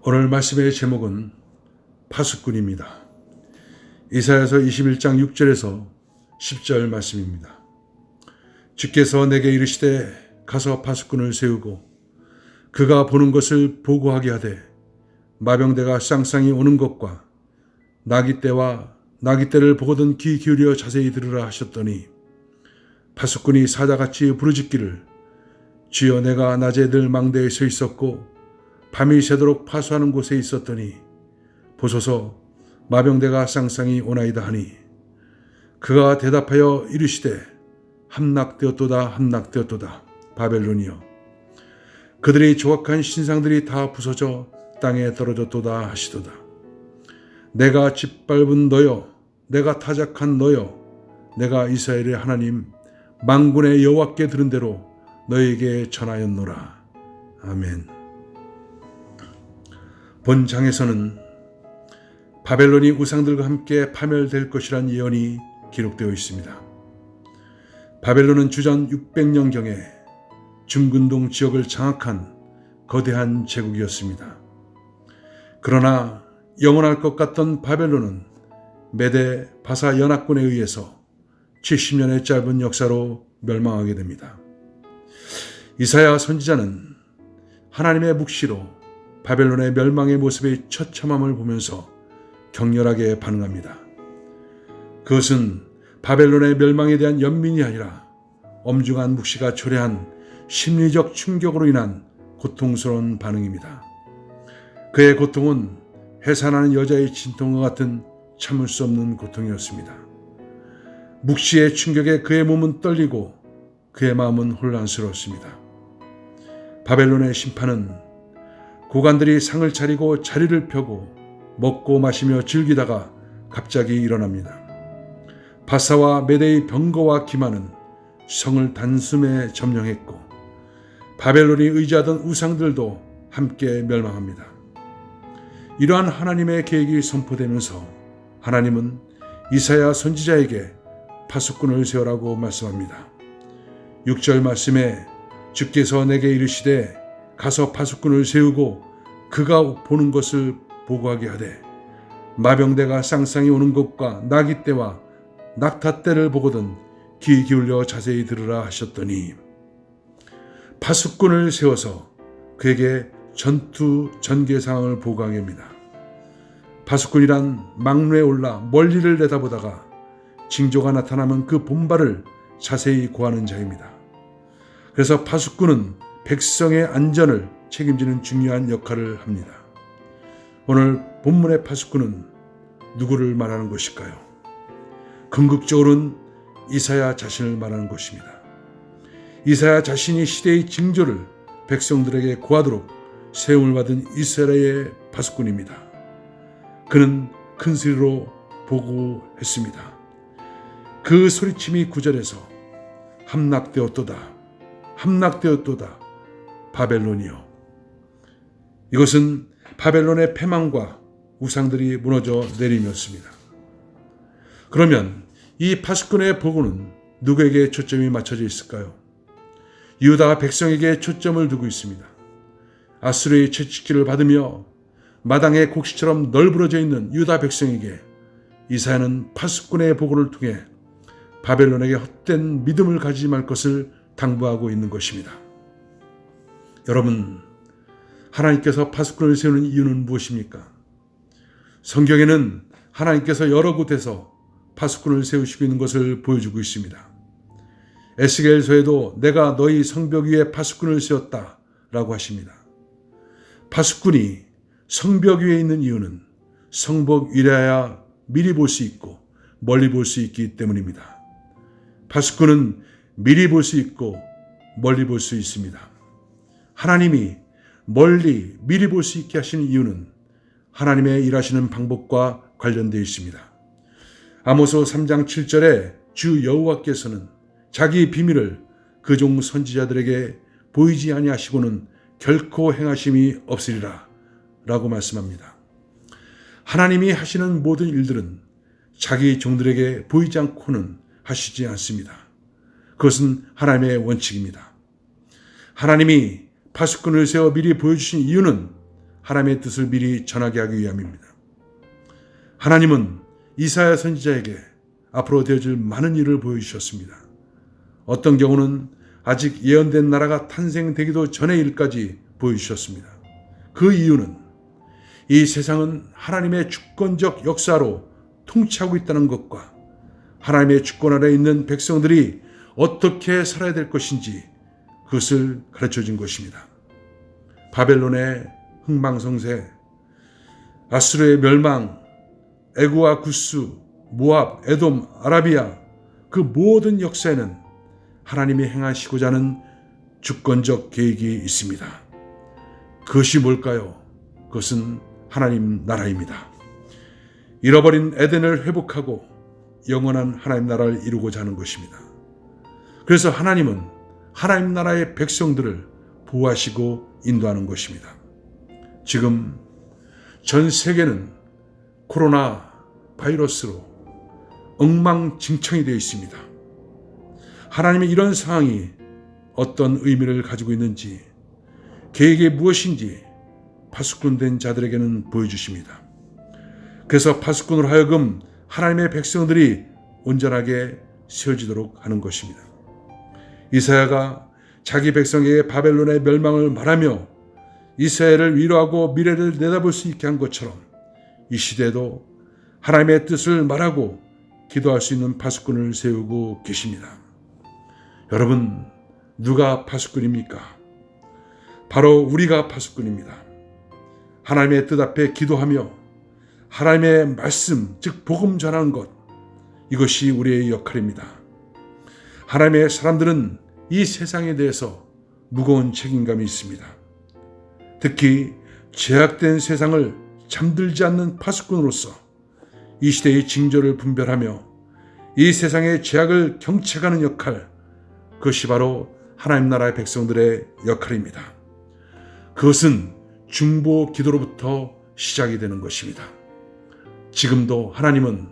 오늘 말씀의 제목은 파수꾼입니다. 이사야서 21장 6절에서 10절 말씀입니다. 주께서 내게 이르시되 가서 파수꾼을 세우고 그가 보는 것을 보고하게 하되 마병대가 쌍쌍이 오는 것과 나귀떼와 나귀떼를 보거든 귀 기울여 자세히 들으라 하셨더니 파수꾼이 사자같이 부르짖기를 주여 내가 낮에 늘 망대에 서 있었고 밤이 새도록 파수하는 곳에 있었더니 보소서 마병대가 쌍쌍이 오나이다 하니 그가 대답하여 이르시되 함락되었도다 함락되었도다 바벨론이여 그들의 조각한 신상들이 다 부서져 땅에 떨어졌도다 하시도다. 내가 짓밟은 너여 내가 타작한 너여 내가 이스라엘의 하나님 만군의 여호와께 들은 대로 너에게 전하였노라. 아멘. 본 장에서는 바벨론이 우상들과 함께 파멸될 것이란 예언이 기록되어 있습니다. 바벨론은 주전 600년경에 중근동 지역을 장악한 거대한 제국이었습니다. 그러나 영원할 것 같던 바벨론은 메데 바사 연합군에 의해서 70년의 짧은 역사로 멸망하게 됩니다. 이사야 선지자는 하나님의 묵시로 바벨론의 멸망의 모습의 처참함을 보면서 격렬하게 반응합니다. 그것은 바벨론의 멸망에 대한 연민이 아니라 엄중한 묵시가 초래한 심리적 충격으로 인한 고통스러운 반응입니다. 그의 고통은 해산하는 여자의 진통과 같은 참을 수 없는 고통이었습니다. 묵시의 충격에 그의 몸은 떨리고 그의 마음은 혼란스러웠습니다. 바벨론의 심판은 고관들이 상을 차리고 자리를 펴고 먹고 마시며 즐기다가 갑자기 일어납니다. 바사와 메대의 병거와 기만은 성을 단숨에 점령했고 바벨론이 의지하던 우상들도 함께 멸망합니다. 이러한 하나님의 계획이 선포되면서 하나님은 이사야 선지자에게 파수꾼을 세우라고 말씀합니다. 6절 말씀에 주께서 내게 이르시되 가서 파수꾼을 세우고 그가 보는 것을 보고하게 하되 마병대가 쌍쌍이 오는 것과 나귀떼와 낙타떼를 보거든 귀 기울여 자세히 들으라 하셨더니 파수꾼을 세워서 그에게 전투 전개 상황을 보고하게 합니다. 파수꾼이란 망루에 올라 멀리를 내다보다가 징조가 나타나면 그 본발을 자세히 고하는 자입니다. 그래서 파수꾼은 백성의 안전을 책임지는 중요한 역할을 합니다. 오늘 본문의 파수꾼은 누구를 말하는 것일까요? 궁극적으로는 이사야 자신을 말하는 것입니다. 이사야 자신이 시대의 징조를 백성들에게 고하도록 세움을 받은 이스라엘의 파수꾼입니다. 그는 큰 소리로 보고했습니다. 그 소리침이 9절에서 함락되었도다 함락되었도다 바벨론이요. 이것은 바벨론의 패망과 우상들이 무너져 내림이었습니다. 그러면 이 파수꾼의 보고는 누구에게 초점이 맞춰져 있을까요? 유다 백성에게 초점을 두고 있습니다. 아수르의 채찍질을 받으며 마당의 곡식처럼 널브러져 있는 유다 백성에게 이사야는 파수꾼의 보고를 통해 바벨론에게 헛된 믿음을 가지지 말 것을 당부하고 있는 것입니다. 여러분, 하나님께서 파수꾼을 세우는 이유는 무엇입니까? 성경에는 하나님께서 여러 곳에서 파수꾼을 세우시고 있는 것을 보여주고 있습니다. 에스겔서에도 내가 너희 성벽 위에 파수꾼을 세웠다 라고 하십니다. 파수꾼이 성벽 위에 있는 이유는 성벽 위라야 미리 볼 수 있고 멀리 볼 수 있기 때문입니다. 파수꾼은 미리 볼 수 있고 멀리 볼 수 있습니다. 하나님이 멀리 미리 볼 수 있게 하시는 이유는 하나님의 일하시는 방법과 관련되어 있습니다. 아모스 3장 7절에 주 여호와께서는 자기 비밀을 그 종 선지자들에게 보이지 아니하시고는 결코 행하심이 없으리라 라고 말씀합니다. 하나님이 하시는 모든 일들은 자기 종들에게 보이지 않고는 하시지 않습니다. 그것은 하나님의 원칙입니다. 하나님이 파수꾼을 세워 미리 보여주신 이유는 하나님의 뜻을 미리 전하게 하기 위함입니다. 하나님은 이사야 선지자에게 앞으로 되어질 많은 일을 보여주셨습니다. 어떤 경우는 아직 예언된 나라가 탄생되기도 전의 일까지 보여주셨습니다. 그 이유는 이 세상은 하나님의 주권적 역사로 통치하고 있다는 것과 하나님의 주권 아래 있는 백성들이 어떻게 살아야 될 것인지 그것을 가르쳐 준 것입니다. 바벨론의 흥망성쇠, 아수르의 멸망, 애구와 구스, 모압, 에돔, 아라비아 그 모든 역사에는 하나님이 행하시고자 하는 주권적 계획이 있습니다. 그것이 뭘까요? 그것은 하나님 나라입니다. 잃어버린 에덴을 회복하고 영원한 하나님 나라를 이루고자 하는 것입니다. 그래서 하나님은 하나님 나라의 백성들을 보호하시고 인도하는 것입니다. 지금 전 세계는 코로나 바이러스로 엉망진창이 되어 있습니다. 하나님의 이런 상황이 어떤 의미를 가지고 있는지, 계획이 무엇인지 파수꾼된 자들에게는 보여주십니다. 그래서 파수꾼으로 하여금 하나님의 백성들이 온전하게 세워지도록 하는 것입니다. 이사야가 자기 백성에게 바벨론의 멸망을 말하며 이스라엘을 위로하고 미래를 내다볼 수 있게 한 것처럼 이 시대에도 하나님의 뜻을 말하고 기도할 수 있는 파수꾼을 세우고 계십니다. 여러분, 누가 파수꾼입니까? 바로 우리가 파수꾼입니다. 하나님의 뜻 앞에 기도하며 하나님의 말씀, 즉 복음 전하는 것, 이것이 우리의 역할입니다. 하나님의 사람들은 이 세상에 대해서 무거운 책임감이 있습니다. 특히 죄악된 세상을 잠들지 않는 파수꾼으로서 이 시대의 징조를 분별하며 이 세상의 죄악을 경책하는 역할, 그것이 바로 하나님 나라의 백성들의 역할입니다. 그것은 중보 기도로부터 시작이 되는 것입니다. 지금도 하나님은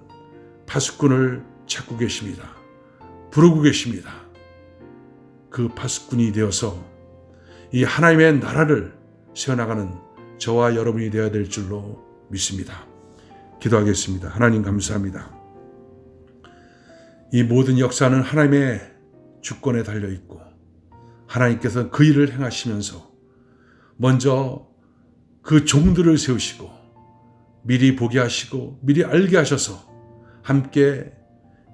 파수꾼을 찾고 계십니다. 부르고 계십니다. 그 파수꾼이 되어서 이 하나님의 나라를 세워나가는 저와 여러분이 되어야 될 줄로 믿습니다. 기도하겠습니다. 하나님 감사합니다. 이 모든 역사는 하나님의 주권에 달려있고 하나님께서 그 일을 행하시면서 먼저 그 종들을 세우시고 미리 보게 하시고 미리 알게 하셔서 함께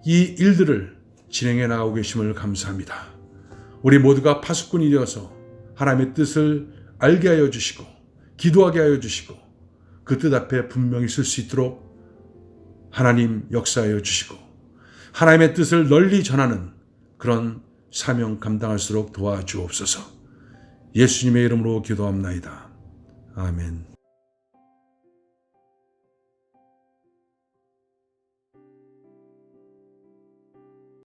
이 일들을 진행해 나가고 계심을 감사합니다. 우리 모두가 파수꾼이 되어서 하나님의 뜻을 알게 하여 주시고 기도하게 하여 주시고 그 뜻 앞에 분명히 쓸 수 있도록 하나님 역사하여 주시고 하나님의 뜻을 널리 전하는 그런 사명 감당할수록 도와주옵소서. 예수님의 이름으로 기도합나이다. 아멘.